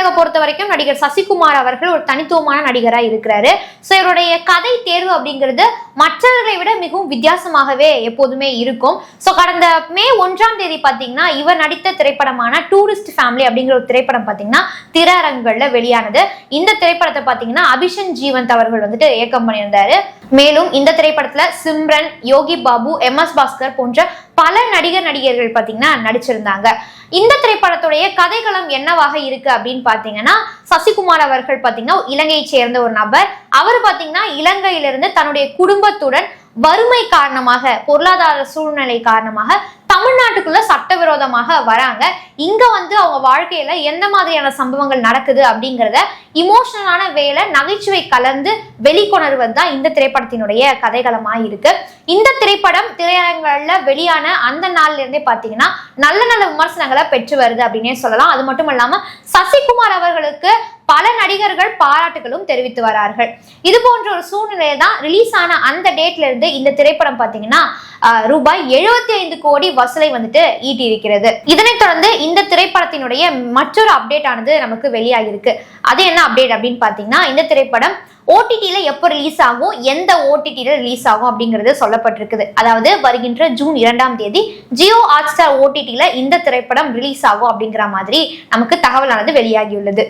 திரையுலக பொறுத்த வரைக்கும் நடிகர் சசிகுமார் அவர்கள் ஒரு தனித்துவமான நடிகராக இருக்கிறாரு. ஸோ இவருடைய கதை தேர்வு அப்படிங்கிறது மற்றவர்களை விட மிகவும் வித்தியாசமாகவே எப்போதுமே இருக்கும். ஸோ கடந்த மே 1ஆம் தேதி பார்த்தீங்கன்னா இவர் நடித்த திரைப்படமான டூரிஸ்ட் ஃபேமிலி அப்படிங்கிற ஒரு திரைப்படம் பார்த்தீங்கன்னா திரையரங்குகள்ல வெளியானது. இந்த திரைப்படத்தை பார்த்தீங்கன்னா அபிஷன் ஜீவந்த் அவர்கள் வந்துட்டு இயக்கம் பண்ணியிருந்தாரு. மேலும் இந்த திரைப்படத்துல சிம்ரன், யோகி பாபு, MS பாஸ்கர் போன்ற பல நடிகர்கள் பார்த்தீங்கன்னா நடிச்சிருந்தாங்க. இந்த திரைப்படத்துடைய கதைகளம் என்னவாக இருக்கு அப்படின்னு பாத்தீங்கன்னா சசிகுமார் அவர்கள் பாத்தீங்கன்னா இலங்கையை சேர்ந்த ஒரு நபர். அவர் பாத்தீங்கன்னா இலங்கையிலிருந்து தன்னுடைய குடும்பத்துடன் வறுமை காரணமாக, பொருளாதார சூழ்நிலை காரணமாக தமிழ்நாட்டுக்குள்ள சட்டவிரோதமாக வராங்க. இங்க வந்து அவங்க வாழ்க்கையில எந்த மாதிரியான சம்பவங்கள் நடக்குது அப்படிங்கிறத இமோஷனலான வேலை நகைச்சுவை கலந்து வெளிக்கொணர்வது தான் இந்த திரைப்படத்தினுடைய கதைகளமா இருக்கு. இந்த திரைப்படம் திரையரங்குகள்ல வெளியான அந்த நாள்ல இருந்தே பாத்தீங்கன்னா நல்ல நல்ல விமர்சனங்களை பெற்று வருது அப்படின்னே சொல்லலாம். அது மட்டும் இல்லாம சசிகுமார் அவர்களுக்கு பல நடிகர்கள் பாராட்டுகளும் தெரிவித்து வரார்கள். இது போன்ற ஒரு சூழ்நிலையை தான் ரிலீஸ் ஆன அந்த டேட்ல இருந்து இந்த திரைப்படம் பாத்தீங்கன்னா ரூபாய் 75 கோடி வசூலை வந்துட்டு ஈட்டி இருக்கிறது. இதனைத் தொடர்ந்து இந்த திரைப்படத்தினுடைய மற்றொரு அப்டேட் ஆனது நமக்கு வெளியாகிருக்கு. அது என்ன அப்டேட் அப்படின்னு பாத்தீங்கன்னா இந்த திரைப்படம் OTT-ல எப்போ ரிலீஸ் ஆகும், எந்த OTT-ல ரிலீஸ் ஆகும் அப்படிங்கிறது சொல்லப்பட்டிருக்குது. அதாவது வருகின்ற ஜூன் 2ஆம் தேதி ஜியோ ஹாட்ஸ்டார் OTT-ல இந்த திரைப்படம் ரிலீஸ் ஆகும் அப்படிங்கிற மாதிரி நமக்கு தகவலானது வெளியாகியுள்ளது.